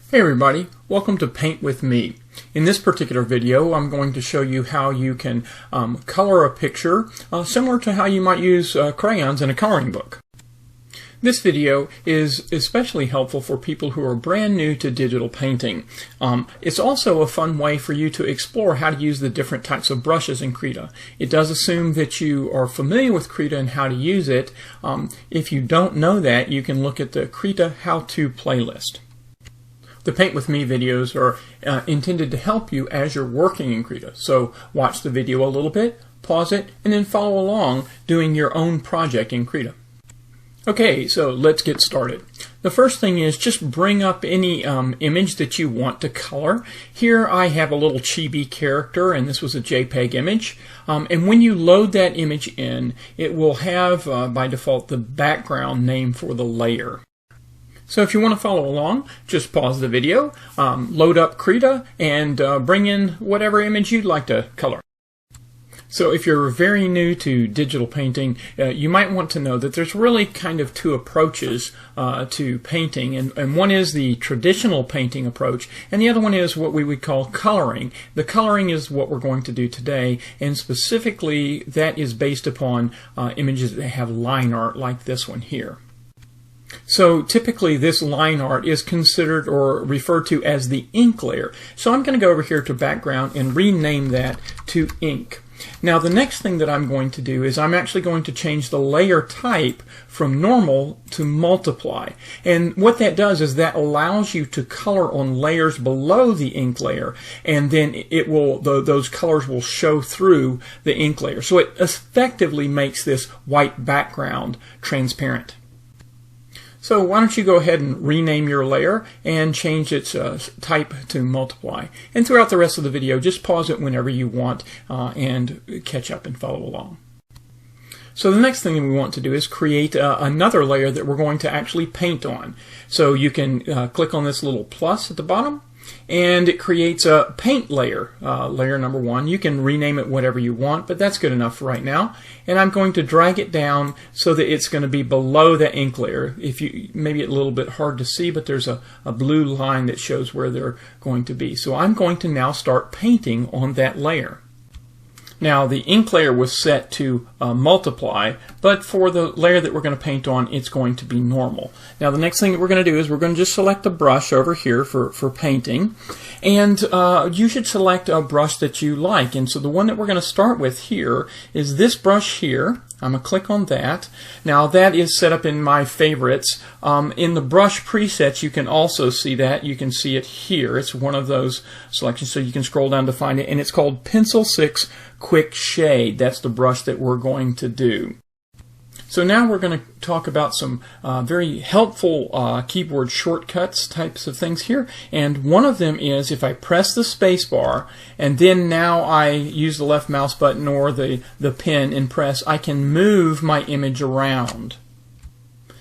Hey everybody, welcome to Paint with Me. In this particular video I'm going to show you how you can color a picture similar to how you might use crayons in a coloring book. This video is especially helpful for people who are brand new to digital painting. It's also a fun way for you to explore how to use the different types of brushes in Krita. It does assume that you are familiar with Krita and how to use it. If you don't know that, you can look at the Krita how-to playlist. The Paint With Me videos are intended to help you as you're working in Krita. So watch the video a little bit, pause it, and then follow along doing your own project in Krita. Okay, so let's get started. The first thing is just bring up any image that you want to color. Here I have a little chibi character, and this was a JPEG image. And when you load that image in, it will have by default the background name for the layer. So if you want to follow along, just pause the video, load up Krita, and bring in whatever image you'd like to color. So if you're very new to digital painting, you might want to know that there's really kind of two approaches to painting, and one is the traditional painting approach, and the other one is what we would call coloring. The coloring is what we're going to do today, and specifically that is based upon images that have line art like this one here. So typically this line art is considered or referred to as the ink layer. So I'm going to go over here to background and rename that to ink. Now the next thing that I'm going to do is I'm actually going to change the layer type from normal to multiply. And what that does is that allows you to color on layers below the ink layer, and then it will those colors will show through the ink layer. So it effectively makes this white background transparent. So why don't you go ahead and rename your layer and change its type to multiply. And throughout the rest of the video, just pause it whenever you want and catch up and follow along. So the next thing that we want to do is create another layer that we're going to actually paint on. So you can click on this little plus at the bottom, and it creates a paint layer, layer number 1. You can rename it whatever you want, but that's good enough for right now. And I'm going to drag it down so that it's going to be below the ink layer. Maybe it's a little bit hard to see, but there's a blue line that shows where they're going to be. So I'm going to now start painting on that layer. Now the ink layer was set to multiply, but for the layer that we're going to paint on, it's going to be normal. Now the next thing that we're going to do is we're going to just select a brush over here for painting, and you should select a brush that you like. And so the one that we're going to start with here is this brush here. I'm going to click on that. Now that is set up in my favorites. In the brush presets you can also see that. You can see it here. It's one of those selections, so you can scroll down to find it, and it's called Pencil 6 Quick Shade. That's the brush that we're going to do. So now we're going to talk about some very helpful keyboard shortcuts types of things here. And one of them is if I press the space bar and then now I use the left mouse button or the pen and press, I can move my image around.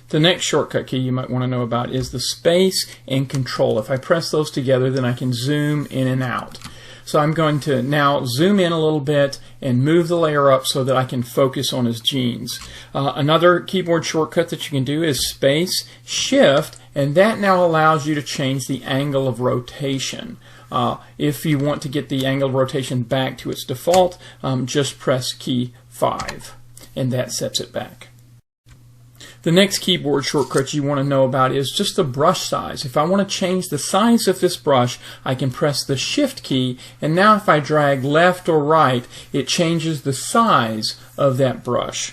The next shortcut key you might want to know about is the space and control. If I press those together, then I can zoom in and out. So I'm going to now zoom in a little bit and move the layer up so that I can focus on his jeans. Another keyboard shortcut that you can do is space, shift, and that now allows you to change the angle of rotation. If you want to get the angle of rotation back to its default, just press key 5, and that sets it back. The next keyboard shortcut you want to know about is just the brush size. If I want to change the size of this brush, I can press the Shift key, and now if I drag left or right, it changes the size of that brush.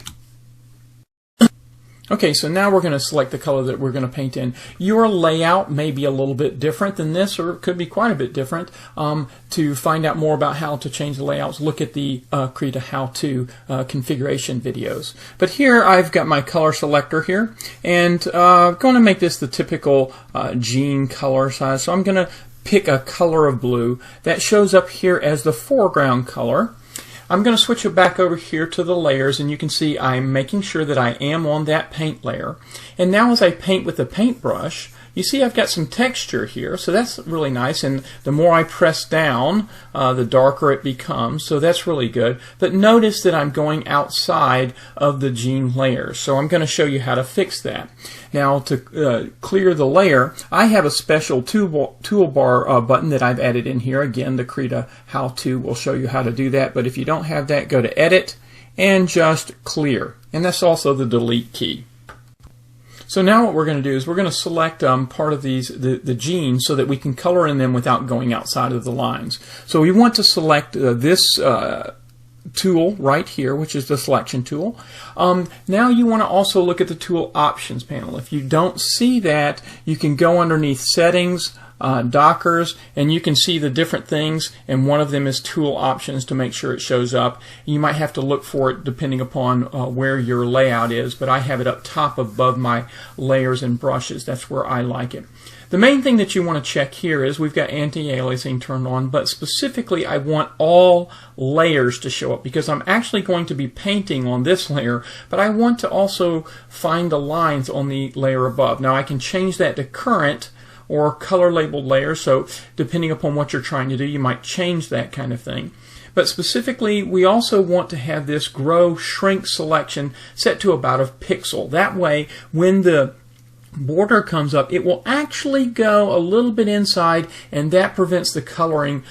Okay, so now we're going to select the color that we're going to paint in. Your layout may be a little bit different than this, or it could be quite a bit different. To find out more about how to change the layouts, look at the Krita how-to configuration videos. But here I've got my color selector here, and I'm going to make this the typical jean color size. So I'm going to pick a color of blue that shows up here as the foreground color. I'm going to switch it back over here to the layers, and you can see I'm making sure that I am on that paint layer. And now as I paint with the paintbrush, you see I've got some texture here, so that's really nice, and the more I press down, the darker it becomes, so that's really good. But notice that I'm going outside of the gene layers, so I'm going to show you how to fix that. Now, to clear the layer, I have a special toolbar button that I've added in here. Again, the Krita how-to will show you how to do that, but if you don't have that, go to Edit and just Clear, and that's also the Delete key. So now what we're going to do is we're going to select part of the genes so that we can color in them without going outside of the lines. So we want to select this tool right here, which is the selection tool. Now you want to also look at the tool options panel. If you don't see that, you can go underneath settings, Dockers, and you can see the different things, and one of them is tool options to make sure it shows up. You might have to look for it depending upon where your layout is, but I have it up top above my layers and brushes. That's where I like it. The main thing that you want to check here is we've got anti-aliasing turned on, but specifically I want all layers to show up because I'm actually going to be painting on this layer, but I want to also find the lines on the layer above. Now I can change that to current or color labeled layers, so depending upon what you're trying to do, you might change that kind of thing. But specifically, we also want to have this grow shrink selection set to about a pixel. That way, when the border comes up, it will actually go a little bit inside, and that prevents the coloring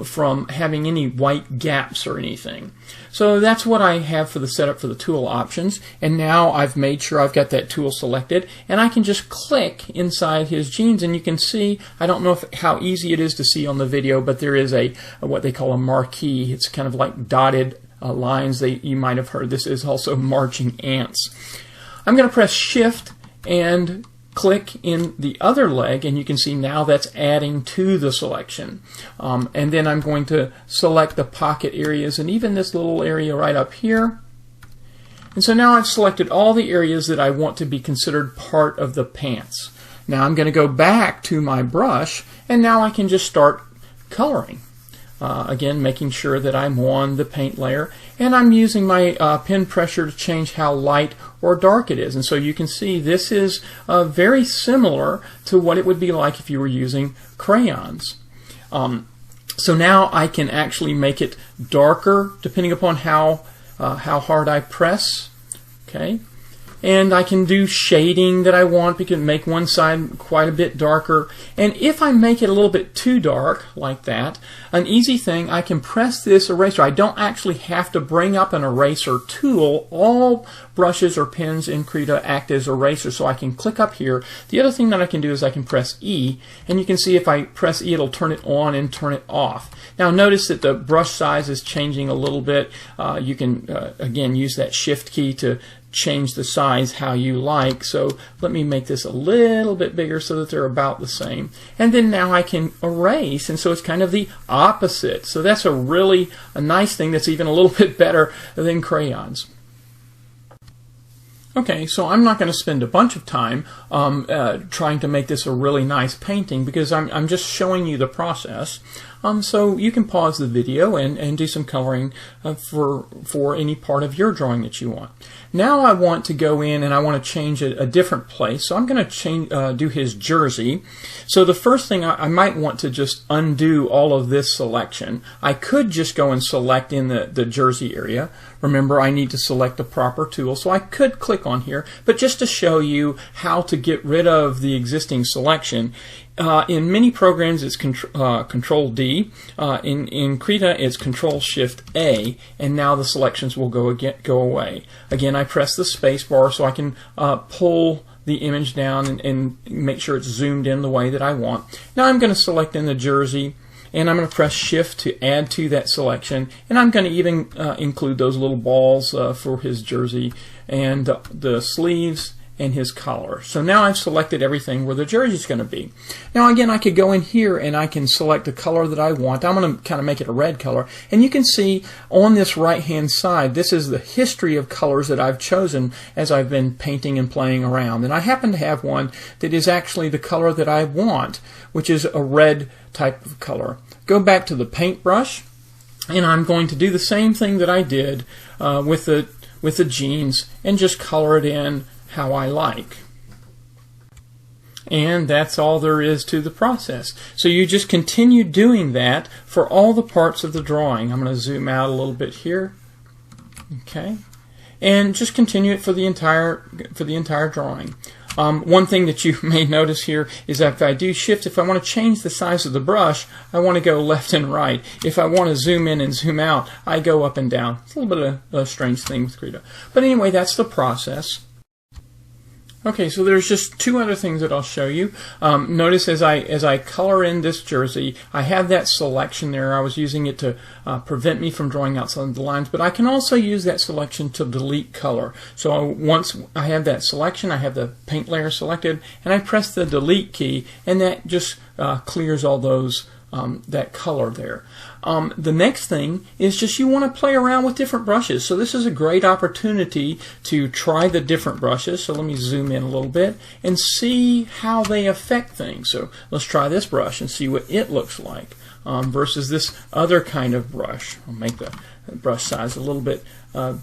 from having any white gaps or anything. So that's what I have for the setup for the tool options, and now I've made sure I've got that tool selected, and I can just click inside his genes, and you can see, I don't know how easy it is to see on the video, but there is a what they call a marquee. It's kind of like dotted lines that you might have heard. This is also marching ants. I'm going to press Shift and click in the other leg, and you can see now that's adding to the selection. And then I'm going to select the pocket areas and even this little area right up here. And so now I've selected all the areas that I want to be considered part of the pants. Now I'm going to go back to my brush, and now I can just start coloring. Again, making sure that I'm on the paint layer, and I'm using my pen pressure to change how light or dark it is. And so you can see this is very similar to what it would be like if you were using crayons. So now I can actually make it darker depending upon how hard I press. Okay. And I can do shading that I want. We can make one side quite a bit darker. And if I make it a little bit too dark, like that, an easy thing, I can press this eraser. I don't actually have to bring up an eraser tool. All brushes or pens in Krita act as erasers, so I can click up here. The other thing that I can do is I can press E, and you can see if I press E, it'll turn it on and turn it off. Now notice that the brush size is changing a little bit. You can, again, use that Shift key to change the size how you like. So let me make this a little bit bigger so that they're about the same. And then now I can erase, and so it's kind of the opposite. So that's a nice thing that's even a little bit better than crayons. Okay, so I'm not going to spend a bunch of time trying to make this a really nice painting because I'm just showing you the process. So you can pause the video and do some coloring for any part of your drawing that you want. Now I want to go in and I want to change a different place. So I'm going to do his jersey. So the first thing I might want to just undo all of this selection. I could just go and select in the jersey area. Remember, I need to select the proper tool, so I could click on here, but just to show you how to get rid of the existing selection, in many programs it's Control D. In Krita it's Control Shift A, and now the selections will go away. Again, I press the space bar so I can pull the image down and make sure it's zoomed in the way that I want. Now I'm going to select in the jersey, and I'm going to press Shift to add to that selection, and I'm going to even include those little balls for his jersey and the sleeves and his collar. So now I've selected everything where the jersey is going to be. Now again, I could go in here and I can select the color that I want. I'm going to kind of make it a red color, and you can see on this right hand side this is the history of colors that I've chosen as I've been painting and playing around, and I happen to have one that is actually the color that I want, which is a red type of color. Go back to the paintbrush, and I'm going to do the same thing that I did with the jeans and just color it in how I like. And that's all there is to the process. So you just continue doing that for all the parts of the drawing. I'm going to zoom out a little bit here. Okay. And just continue it for the entire drawing. One thing that you may notice here is that if I do shift, if I want to change the size of the brush, I want to go left and right. If I want to zoom in and zoom out, I go up and down. It's a little bit of a strange thing with Krita. But anyway, that's the process. Okay, so there's just two other things that I'll show you. Notice as I color in this jersey, I have that selection there. I was using it to prevent me from drawing outside the lines, but I can also use that selection to delete color. So once I have that selection, I have the paint layer selected, and I press the delete key, and that just clears all those that color there. The next thing is just you want to play around with different brushes. So this is a great opportunity to try the different brushes. So let me zoom in a little bit and see how they affect things. So let's try this brush and see what it looks like versus this other kind of brush. I'll make the brush size a little bit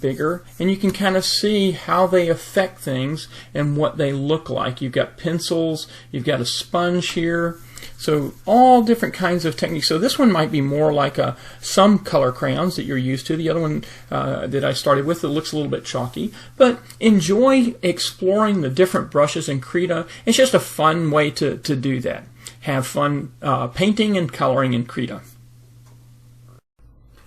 bigger, and you can kind of see how they affect things and what they look like. You've got pencils, you've got a sponge here. So all different kinds of techniques. So this one might be more like some color crayons that you're used to. The other one that I started with, it looks a little bit chalky. But enjoy exploring the different brushes in Krita. It's just a fun way to do that. Have fun painting and coloring in Krita.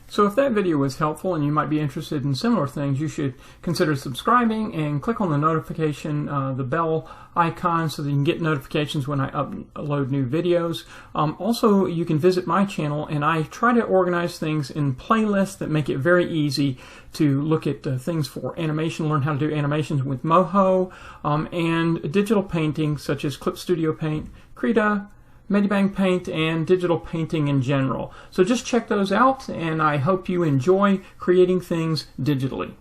So if that video was helpful and you might be interested in similar things, you should consider subscribing and click on the notification, the bell icon, so that you can get notifications when I upload new videos. Also, you can visit my channel, and I try to organize things in playlists that make it very easy to look at things for animation, learn how to do animations with Moho, and digital painting such as Clip Studio Paint, Krita, Medibang Paint, and digital painting in general. So just check those out, and I hope you enjoy creating things digitally.